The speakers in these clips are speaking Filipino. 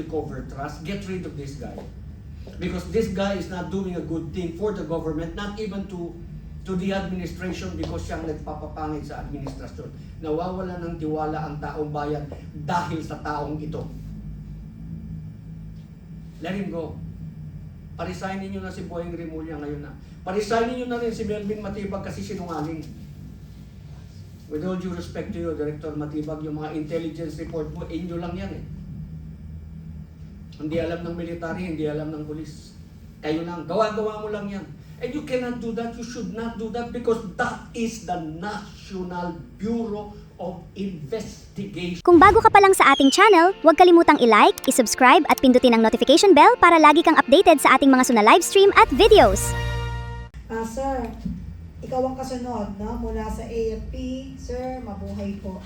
recover trust, get rid of this guy. Because this guy is not doing a good thing for the government, not even to the administration, because siyang nagpapapangit sa administrasyon. Nawawala ng tiwala ang taong bayan dahil sa taong ito. Let him go. Parisignin nyo na si Boyeng Rimulya ngayon na. Parisignin nyo na rin si Melvin Matibag kasi sinungaling. With all due respect to you, Director Matibag, yung mga intelligence report mo, inyo lang yan eh. Hindi alam ng military, hindi alam ng pulis. Kayo lang, gawa-gawa mo lang yan. And you cannot do that, you should not do that, because that is the National Bureau of Investigation. Kung bago ka pa lang sa ating channel, huwag kalimutang i-like, i-subscribe at pindutin ang notification bell para lagi kang updated sa ating mga suna livestream at videos. Sir, ikaw ang kasunod, no? Mula sa AFP, sir, mabuhay po.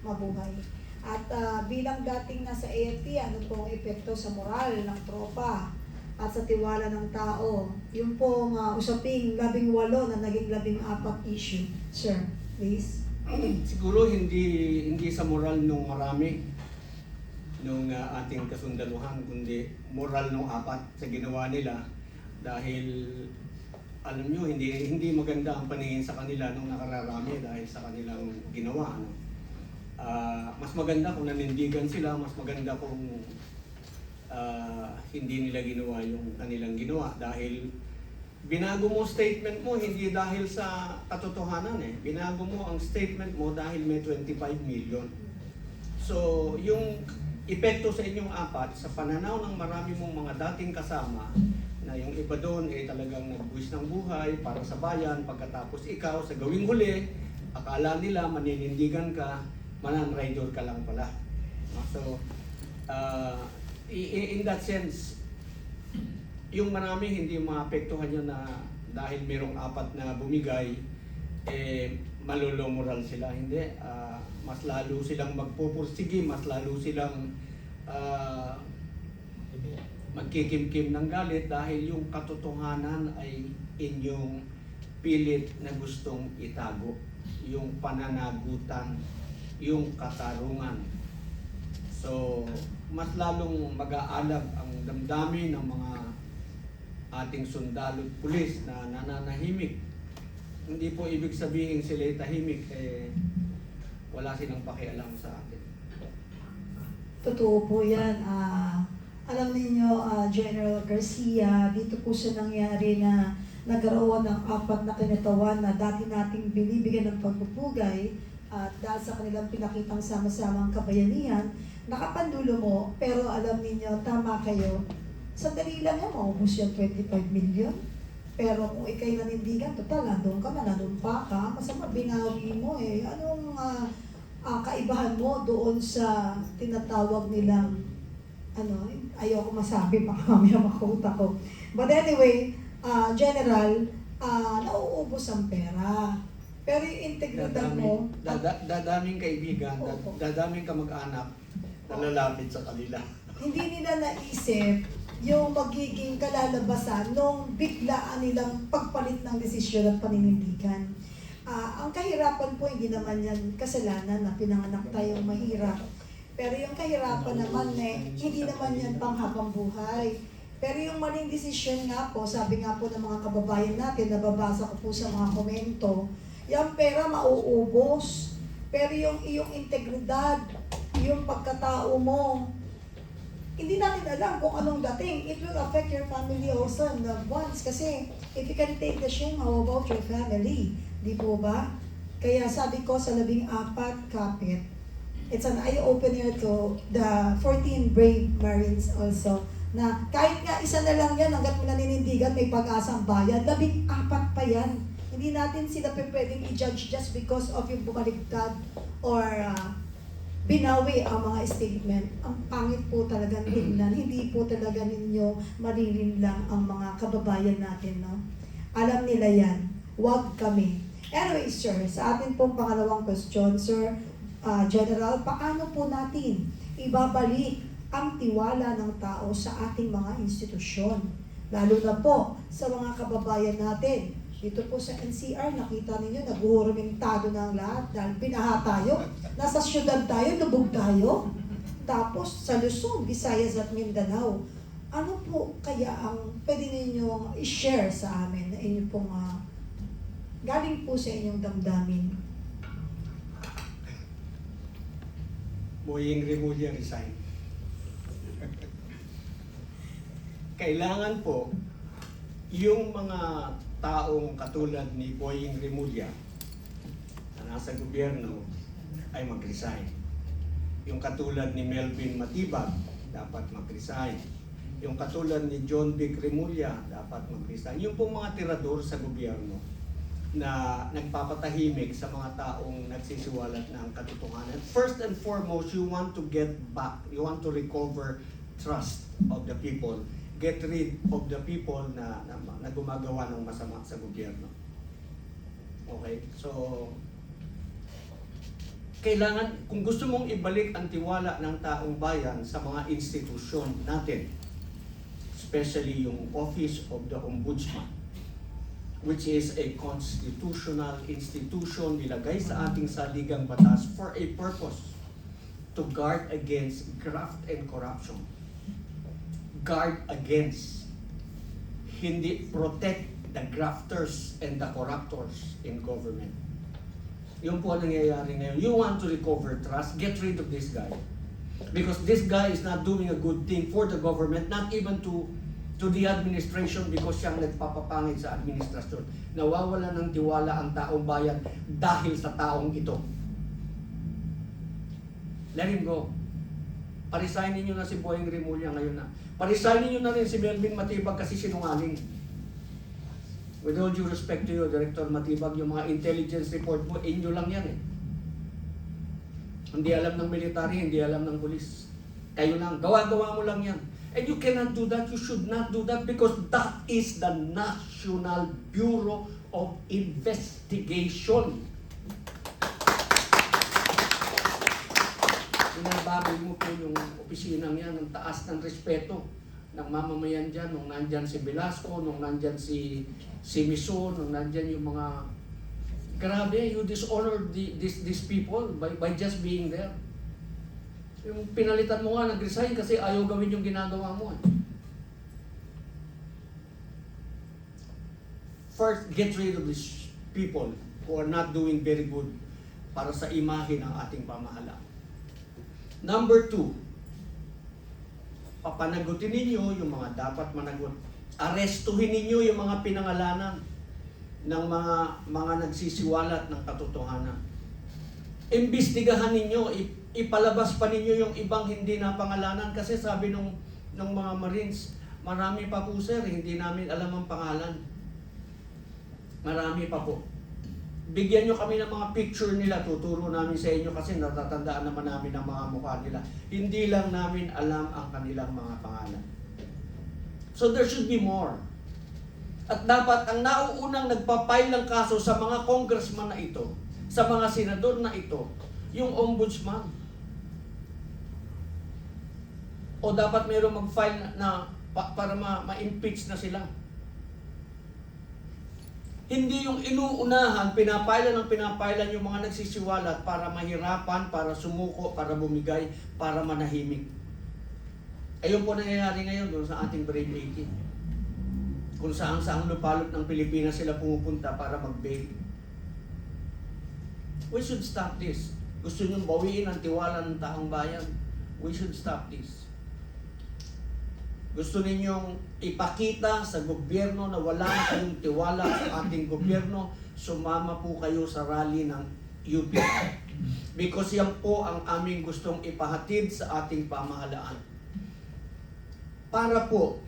Mabuhay. At bilang dating nasa AFP, ano pong epekto sa moral ng tropa at sa tiwala ng tao? Yung pong usaping 18 na naging 14 issue. Sir, please. Siguro hindi sa moral nung marami nung ating kasundaluhan, kundi moral nung apat sa ginawa nila, dahil alam nyo, hindi maganda ang paningin sa kanila nung nakararami dahil sa kanilang ginawa. Ano? Mas maganda kung nanindigan sila, mas maganda kung hindi nila ginawa yung kanilang ginawa, dahil binago mo statement mo hindi dahil sa katotohanan eh. Binago mo ang statement mo dahil may 25 million. So, yung epekto sa inyong apat, sa pananaw ng marami mong mga dating kasama, na yung iba doon ay talagang nagbuwis ng buhay para sa bayan, pagkatapos ikaw sa gawing huli, akala nila maninindigan ka, manan-rider ka lang pala. So, in that sense, yung marami hindi maapektuhan yun na dahil merong apat na bumigay, malolomoral sila. Hindi. Mas lalo silang magpupursige, mas lalo silang magkikimkim ng galit dahil yung katotohanan ay inyong pilit na gustong itago. Yung pananagutan, yung katarungan. So, mas lalong mag-aalab ang damdamin ng mga ating sundalo at pulis na nananahimik. Hindi po ibig sabihin sila'y tahimik, wala silang pakialam sa atin. Totoo po yan. Alam niyo, General Garcia, dito po siya nangyari na nagkaroon ng apat na kinatawan na dati nating binibigyan ng pagpupugay, at dahil sa kanilang pinakitang sama-samang kabayanihan, nakapandulo mo, pero alam niyo, tama kayo, sandali lang yan, maubos yung 25 million. Pero kung ikay nanindigan, total, nandun ka, mananumpa ka, masama binawi mo eh. Anong kaibahan mo doon sa tinatawag nilang, ayoko masabi, baka mamaya makauta ko. But anyway, General, nauubos ang pera. Pero yung integridad mo... Dadaming kaibigan, dadaming kamag-anak na lalapit sa kanila. Hindi nila naisip yung magiging kalalabasan nung biglaan nilang pagpalit ng desisyon at paninindigan. Ang kahirapan po, hindi naman yan kasalanan na pinanganak tayong mahirap. Pero yung kahirapan naman, hindi naman yan panghabang buhay. Pero yung maling desisyon nga po, sabi nga po ng mga kababayan natin, nababasa ko po sa mga komento, yung pera mauubos. Pero yung iyong integridad, yung pagkatao mo, hindi natin alam kung anong dating. It will affect your family also and loved ones. Kasi if you can take the shame, how about your family? Di po ba? Kaya sabi ko sa 14 kapit, it's an eye-opener to the 14 brave Marines also, na kahit nga isa na lang yan, hanggat mo naninindigan, may pag-asa ang bayan, 14 pa yan. Hindi natin sila pwedeng i-judge just because of yung bumaligtad or binawi ang mga statement. Ang pangit po talagang tingnan. Hindi po talaga ninyo marilin lang ang mga kababayan natin, no? Alam nila yan. Huwag kami. Anyway, sir, sa atin pong pangalawang question, sir, General, paano po natin ibabalik ang tiwala ng tao sa ating mga institusyon? Lalo na po sa mga kababayan natin. Dito po sa NCR, nakita ninyo, nag-uurmentado na ang lahat dahil binaha tayo. Nasa syudad tayo, lubog tayo. Tapos sa Luzon, Visayas at Mindanao, ano po kaya ang pwede ninyong i-share sa amin na inyo pong galing po sa inyong damdamin? Boying Remulla resign. Kailangan po yung mga taong katulad ni Boying Remulla na nasa gobyerno ay mag-resign. Yung katulad ni Melvin Matibag dapat mag-resign. Yung katulad ni John Vic Remulla dapat mag-resign. Yung pong mga tirador sa gobyerno na nagpapatahimik sa mga taong nagsisiwalat ng katotohanan. First and foremost, you want to get back, you want to recover trust of the people. Get rid of the people na gumagawa ng masama sa gobyerno. Okay? So, kailangan, kung gusto mong ibalik ang tiwala ng taong bayan sa mga institusyon natin, especially yung Office of the Ombudsman, which is a constitutional institution nilagay sa ating saligang batas for a purpose, to guard against graft and corruption. Guard against, hindi protect the grafters and the corruptors in government. Yung po ang nangyayari ngayon. You want to recover trust, get rid of this guy. Because this guy is not doing a good thing for the government, not even to the administration, because siyang nagpapapangit sa administrasyon. Nawawala ng tiwala ang taong bayan dahil sa taong ito. Let him go. Parisignin niyo na si Boying Remulla ngayon na. Parisignin niyo na rin si Melvin Matibag kasi sinungaling. With all due respect to you, Director Matibag, yung mga intelligence report mo, inyo lang yan eh. Hindi alam ng military, hindi alam ng pulis. Kayo lang, gawa-gawa mo lang yan. And you cannot do that, you should not do that, because that is the National Bureau of Investigation. Binababoy mo po yung opisinang yan, ng taas ng respeto ng mamamayan dyan, nung nandyan si Velasco, nung nandyan si Mison, nung nandyan yung mga... Grabe, you dishonored these people by just being there. Yung pinalitan mo nga, nag-resign kasi ayaw gawin yung ginagawa mo. First, get rid of these people who are not doing very good para sa imahe ng ating pamahalaan. Number 2, papanagutin ninyo yung mga dapat managot. Arestuhin ninyo yung mga pinangalanan ng mga nagsisiwalat ng katotohanan. Imbestigahan ninyo, ipalabas pa ninyo yung ibang hindi na pangalanan, kasi sabi ng mga Marines, marami pa po sir, hindi namin alam ang pangalan. Marami pa po. Bigyan nyo kami ng mga picture nila, tuturo namin sa inyo kasi natatandaan naman namin ang mga mukha nila. Hindi lang namin alam ang kanilang mga pangalan. So there should be more. At dapat ang nauunang nagpapile ng kaso sa mga congressman na ito, sa mga senador na ito, yung ombudsman. O dapat mayroong mag-file para ma-impeach na sila. Hindi yung inuunahan, pinapailan yung mga nagsisiwalat para mahirapan, para sumuko, para bumigay, para manahimik. Ayun po nangyayari ngayon doon sa ating Brave 18. Kung saan lupalop ng Pilipinas sila pumupunta para mag-bail. We should stop this. Gusto nyo bawiin ang tiwala ng taong bayan. We should stop this. Gusto ninyong ipakita sa gobyerno na wala na kayong tiwala sa ating gobyerno, sumama po kayo sa rally ng UP. Because yan po ang aming gustong ipahatid sa ating pamahalaan. Para po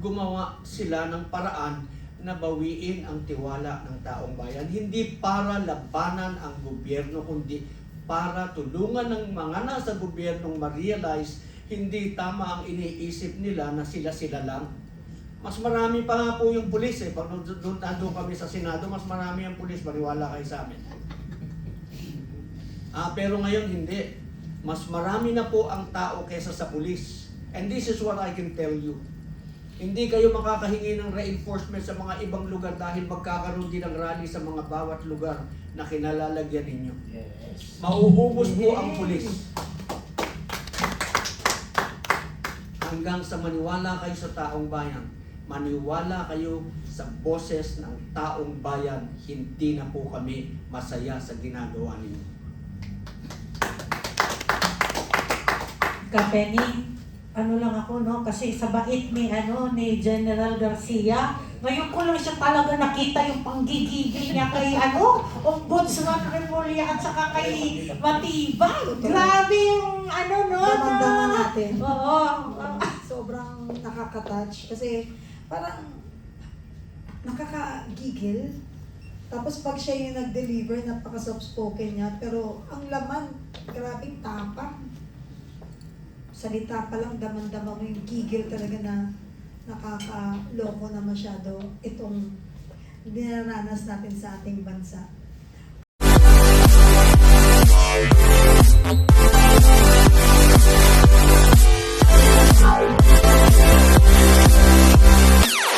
gumawa sila ng paraan na bawiin ang tiwala ng taong bayan. Hindi para labanan ang gobyerno, kundi para tulungan ng mga nasa gobyernong ma-realize hindi tama ang iniisip nila na sila-sila lang. Mas marami pa nga po yung pulis eh. Pag nandun kami sa Senado, mas marami ang pulis. Maniwala kayo sa amin. Pero ngayon hindi. Mas marami na po ang tao kesa sa pulis. And this is what I can tell you. Hindi kayo makakahingi ng reinforcement sa mga ibang lugar dahil magkakaroon din ng rally sa mga bawat lugar na kinalalagyan ninyo. Yes. Mauubos po ang pulis. hanggang sa maniwala kayo sa taong bayan. Maniwala kayo sa boses ng taong bayan, hindi na po kami masaya sa ginagawa ninyo. Kapening, ano lang ako, no? Kasi sa bait ni General Garcia, ngayon ko lang siya talaga nakita yung panggigigil niya kay Ombudsman Remulla at saka kay Matibay. Grabe yung no? Daman-daman natin. Oo. Sobrang nakaka-touch kasi parang nakakagigil. Tapos pag siya yung nag-deliver, napaka-soft-spoken niya. Pero ang laman, grabing tapang. Salita pa lang, daman-dama mo yung gigil talaga na nakakaloko na masyado itong dinaranas natin sa ating bansa.